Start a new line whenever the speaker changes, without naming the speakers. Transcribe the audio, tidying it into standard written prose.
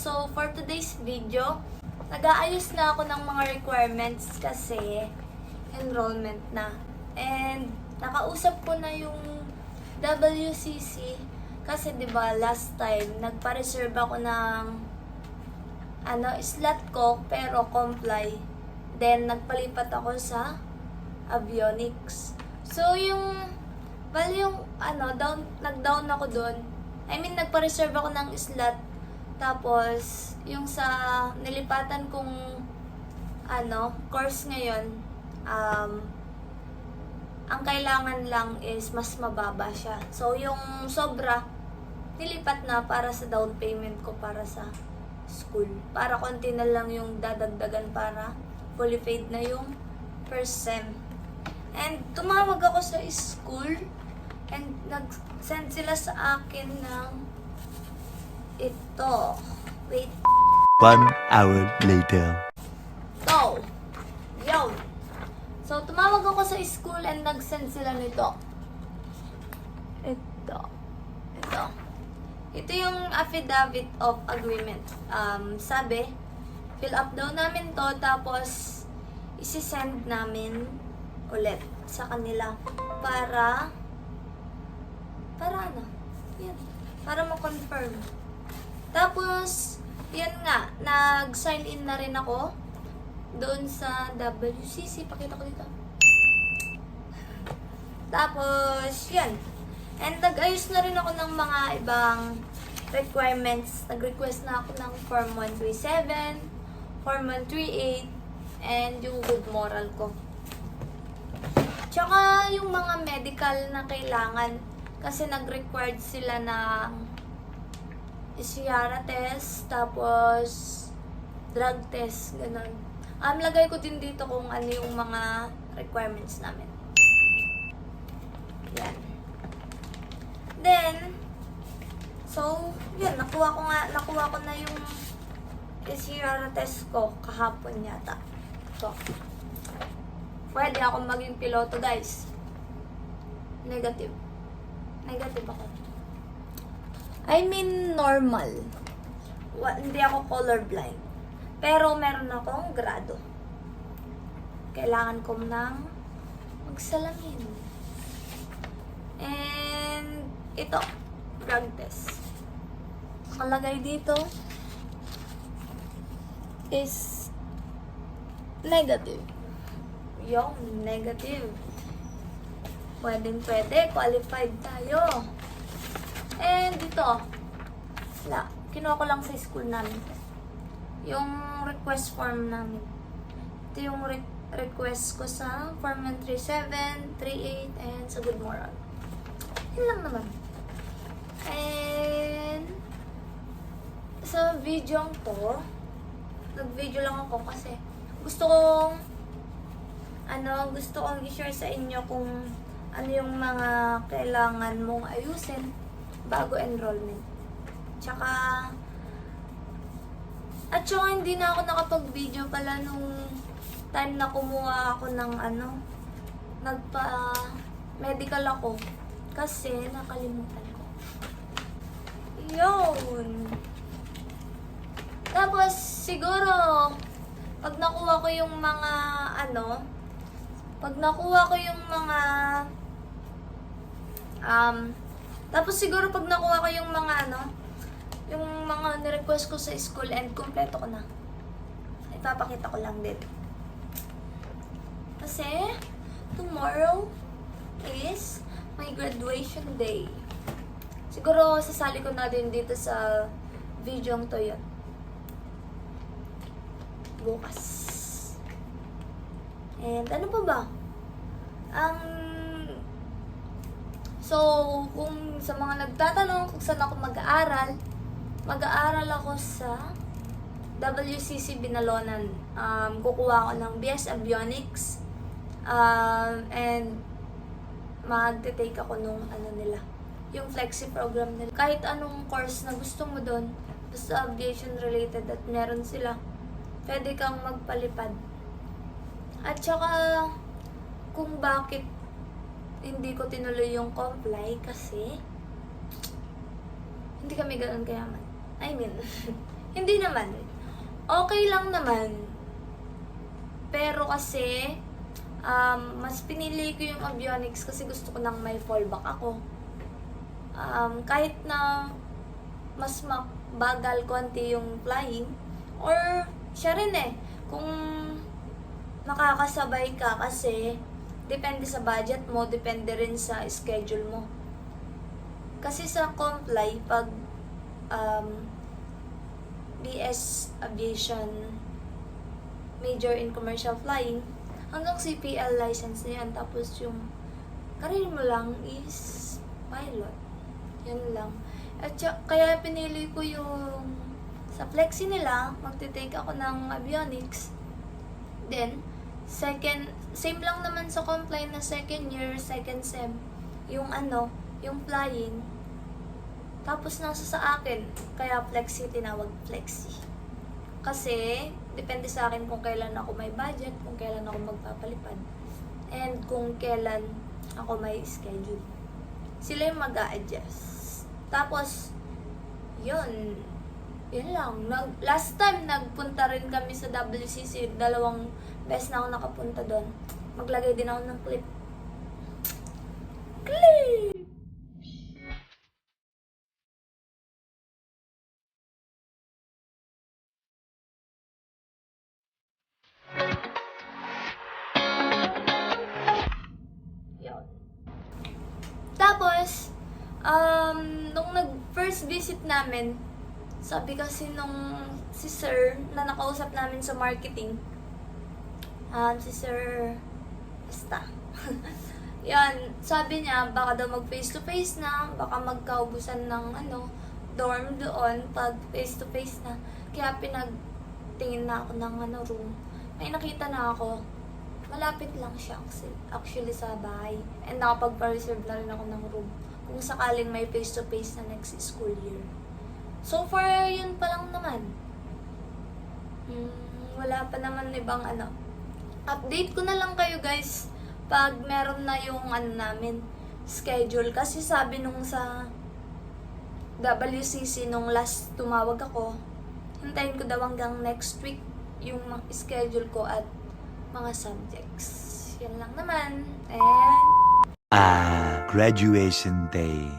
So, for today's video, nag-aayos na ako ng mga requirements kasi enrollment na. And, nakausap ko na yung WCC kasi 'di ba last time, nagpa-reserve ako ng slot ko pero comply. Then, nagpalipat ako sa avionics. So, nag-down ako doon. Nagpa-reserve ako ng slot. Tapos, yung sa nilipatan kong course ngayon, ang kailangan lang is mas mababa siya. So, yung sobra, nilipat na para sa down payment ko para sa school. Para konti na lang yung dadagdagan para fully paid na yung first sem. And tumawag ako sa school and nag-send sila sa akin ng ito. Wait.
1 hour later.
So, yun. So, tumawag ako sa school and nag-send sila nito. Ito. Ito yung affidavit of agreement. Sabi, fill up daw namin to, tapos isi-send namin ulit sa kanila para ma-confirm. Tapos, yan nga, nag-sign in na rin ako doon sa WCC. Pakita ko dito. Tapos, yan. And nag-ayos na rin ako ng mga ibang requirements. Nag-request na ako ng Form 137, Form 138, and yung good moral ko. Tsaka yung mga medical na kailangan. Kasi nag-required sila ng Sierra test, tapos drug test, ganun. Lagay ko din dito kung ano yung mga requirements namin. Yan. Then, so, yun, nakuha ko na yung Sierra test ko kahapon yata. So, pwede akong maging piloto, guys. Negative ako. Normal. Hindi ako colorblind. Pero meron akong grado. Kailangan ko nang magsalamin. And ito, drug test. Nakalagay dito is negative. Yung negative. Pwede, qualified tayo. And dito, kinuha ko lang sa school namin. Yung request form namin. Ito yung request ko sa Form 137, 38, and sa good moral. Yun lang naman. And sa video ko, nag-video lang ako kasi gusto kong i-share sa inyo kung ano yung mga kailangan mong ayusin bago enrollment. Tsaka hindi na ako nakapag-video pala nung time na kumuha ako ng nagpa-medical ako. Kasi nakalimutan ko. Yun. Tapos siguro, pag nakuha ko yung mga yung mga nirequest ko sa school and kompleto ko na. Ipapakita ko lang din. Kasi, tomorrow is my graduation day. Siguro, sasali ko na din dito sa video to yun. Bukas. And ano pa ba? So, kung sa mga nagtatanong kung saan ako mag-aaral ako sa WCC Binalonan. Kukuha ako ng BS Avionics. And mag-take ako nung yung flexi program nila. Kahit anong course na gusto mo doon, basta aviation related at meron sila, pwede kang magpalipad. At saka, kung bakit hindi ko tinuloy yung comply kasi hindi kami ganoon kayaman. Hindi naman. Okay lang naman. Pero kasi, mas pinili ko yung avionics kasi gusto ko nang may fallback ako. Kahit na mas bagal konti yung flying, or siya rin kung makakasabay ka kasi depende sa budget mo, depende rin sa schedule mo. Kasi sa comply, pag BS Aviation Major in Commercial Flying, hanggang CPL license na yan. Tapos yung karir mo lang is pilot. Yan lang. At kaya pinili ko yung sa flexi nila, magte-take ako ng avionics. Then, same lang naman sa comply na second year, second sem. Yung yung flying. Tapos nasa sa akin, kaya flexi tinawag flexi. Kasi, depende sa akin kung kailan ako may budget, kung kailan ako magpapalipad, and kung kailan ako may schedule. Sila yung mag-a-adjust. Tapos, yun lang. Last time, nagpunta rin kami sa WCC. 2 beses na ako nakapunta doon. Maglagay din ako ng clip. Clip! Yun. Tapos, nung nag-first visit namin, sabi kasi nung si sir na nakausap namin sa marketing, si Sir basta. Yan, sabi niya, baka daw mag face to face na, baka magkaubusan ng dorm doon pag face to face na. Kaya pinagtingin na ako ng room. May nakita na ako. Malapit lang siya actually sa bahay. And nakapagpa-reserve na rin ako ng room kung sakaling may face to face na next school year. So far, yun pa lang naman. Wala pa naman ibang Update ko na lang kayo guys pag meron na yung namin schedule. Kasi sabi nung sa WCC nung last tumawag ako, hintayin ko daw hanggang next week yung schedule ko at mga subjects. Yan lang naman. And
Graduation day.